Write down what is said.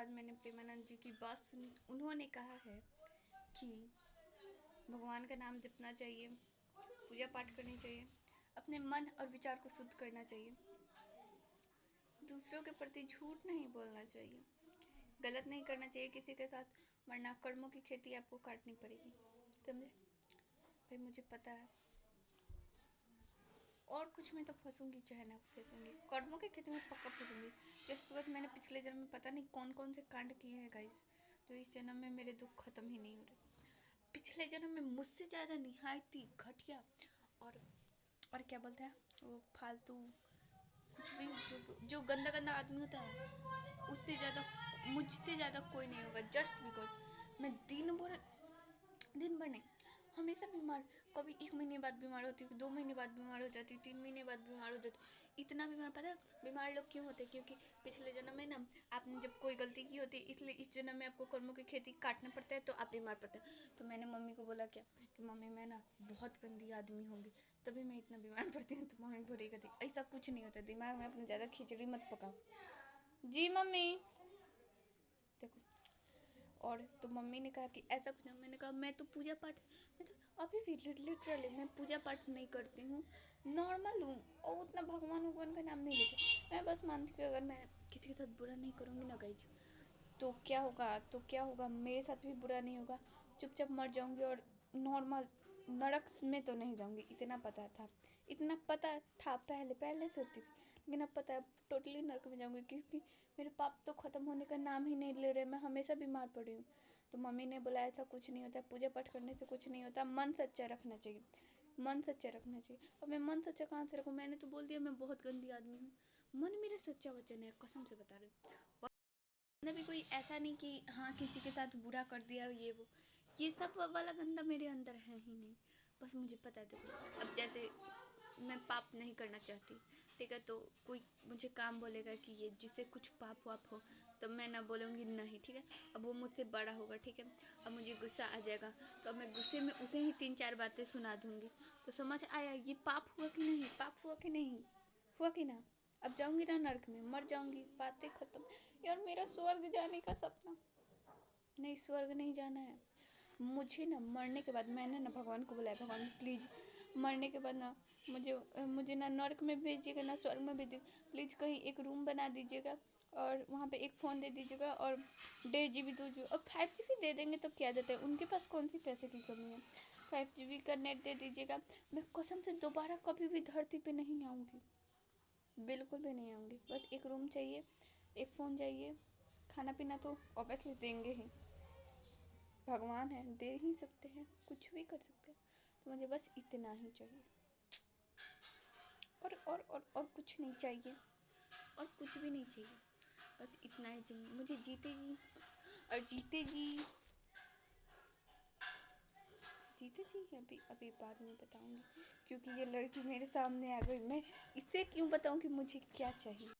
बाद मैंने प्रेमानंद जी की बात सुनी। उन्होंने कहा है कि भगवान का नाम जपना चाहिए, पूजा पाठ करनी चाहिए, अपने मन और विचार को शुद्ध करना चाहिए, दूसरों के प्रति झूठ नहीं बोलना चाहिए, गलत नहीं करना चाहिए किसी के साथ, वरना कर्मों की खेती आपको काटनी पड़ेगी। समझे भाई? मुझे पता है और कुछ में तो फंसूंगी, चाहे ना फंसूंगी, कर्मों की खेती में पक्का फंसूंगी। जिस वक्त मैंने पिछले जन्म में पता नहीं कौन कौन से कांड किए हैं गाइस, जो इस जन्म में मेरे दुख खत्म ही नहीं हो रहे। पिछले जन्म में मुझसे ज्यादा निहायती घटिया और क्या बोलते हैं वो फालतू कुछ भी, जो गंदा गंदा आदमी होता है, उससे ज्यादा मुझसे ज्यादा कोई नहीं होगा। जस्ट बिकॉज मैं दिन भर नहीं, हमेशा बीमार, कभी 1 महीने बाद बीमार होती हूँ, 2 महीने बाद बीमार हो जाती हूँ, 3 महीने बाद बीमार हो जाती हूँ। इतना बीमार, पता है बीमार लोग क्यों होते हैं? क्योंकि पिछले जन्म में ना आपने जब कोई गलती की होती है, इसलिए इस जन्म में आपको कर्मों की खेती काटना पड़ता है, तो आप बीमार पड़ते हैं। तो मैंने मम्मी को बोला क्या कि मम्मी मैं ना बहुत गंदी आदमी होंगी, तभी मैं इतना बीमार पड़ती हूँ। तो मम्मी बोली कहती ऐसा कुछ नहीं होता, दिमाग में अपने ज़्यादा खिचड़ी मत पकाओ। जी मम्मी, देखो। और तो मम्मी ने कहा कि ऐसा कुछ नहीं। मैंने कहा मैं तो पूजा पाठ, मैं तो अभी भी लिटरली मैं पूजा पाठ नहीं करती हूँ, नॉर्मल हूँ, और उतना भगवान का नाम नहीं लेती। मैं बस मानती हूँ अगर मैं किसी के साथ बुरा नहीं करूँगी ना गाइज, तो क्या होगा, मेरे साथ भी बुरा नहीं होगा, चुपचाप मर जाऊंगी और नॉर्मल, नरक में तो नहीं जाऊंगी। इतना पता था पहले से होती थी, लेकिन अब पता है टोटली नरक में जाऊंगी, क्योंकि मेरे पाप तो खत्म होने का नाम ही नहीं ले रहे, मैं हमेशा बीमार पड़ी हूँ। तो मम्मी ने बोला ऐसा कुछ नहीं होता, पूजा पाठ करने से कुछ नहीं होता, मन सच्चा रखना चाहिए, मन सच्चा रखना चाहिए। और मैं मन सच्चा कहाँ से रखूँ? मैंने तो बोल दिया मैं बहुत गंदी आदमी हूँ, मन मेरा सच्चा वचन है, कसम से बता रही हूँ। मैंने भी कोई ऐसा नहीं कि हाँ किसी के साथ बुरा कर दिया ये सब वाला गंदा मेरे अंदर है ही नहीं। बस मुझे पता है, देखो अब जैसे मैं पाप नहीं करना चाहती, ठीक है, तो कोई मुझे काम बोलेगा कि ये जिससे कुछ पाप वाप हो, तो मैं ना बोलूँगी नहीं, ठीक है। अब वो मुझसे बड़ा होगा, ठीक है, अब मुझे गुस्सा आ जाएगा, तो अब मैं गुस्से में उसे ही 3-4 बातें सुना दूंगी, तो समझ आया ये पाप हुआ कि नहीं, पाप हुआ कि नहीं हुआ कि ना। अब जाऊंगी ना नर्क में, मर जाऊंगी, बातें खत्म। यार मेरा स्वर्ग जाने का सपना नहीं, स्वर्ग नहीं जाना है मुझे ना। मरने के बाद मैंने ना भगवान को बुलाया, भगवान प्लीज मरने के बाद ना मुझे ना नर्क में भेजिएगा ना स्वर्ग में भेजिएगा, प्लीज कहीं एक रूम बना दीजिएगा और वहाँ पे एक फ़ोन दे दीजिएगा और 1.5 GB 2 GB और 5 GB दे देंगे तो क्या देते हैं, उनके पास कौन सी पैसे की कमी है। 5 GB का नेट दे दीजिएगा, मैं कसम से दोबारा कभी भी धरती पे नहीं आऊँगी, बिल्कुल भी नहीं आऊँगी। बस एक रूम चाहिए, एक फ़ोन चाहिए, खाना पीना तो ऑब्वियसली देंगे ही, भगवान है दे ही सकते हैं, कुछ भी कर सकते हैं। तो मुझे बस इतना ही चाहिए, और कुछ नहीं चाहिए, और कुछ भी नहीं चाहिए, बस इतना ही चाहिए मुझे। जीते जी अभी अभी बाद में बताऊंगी, क्योंकि ये लड़की मेरे सामने आ गई, मैं इसे क्यों बताऊं कि मुझे क्या चाहिए।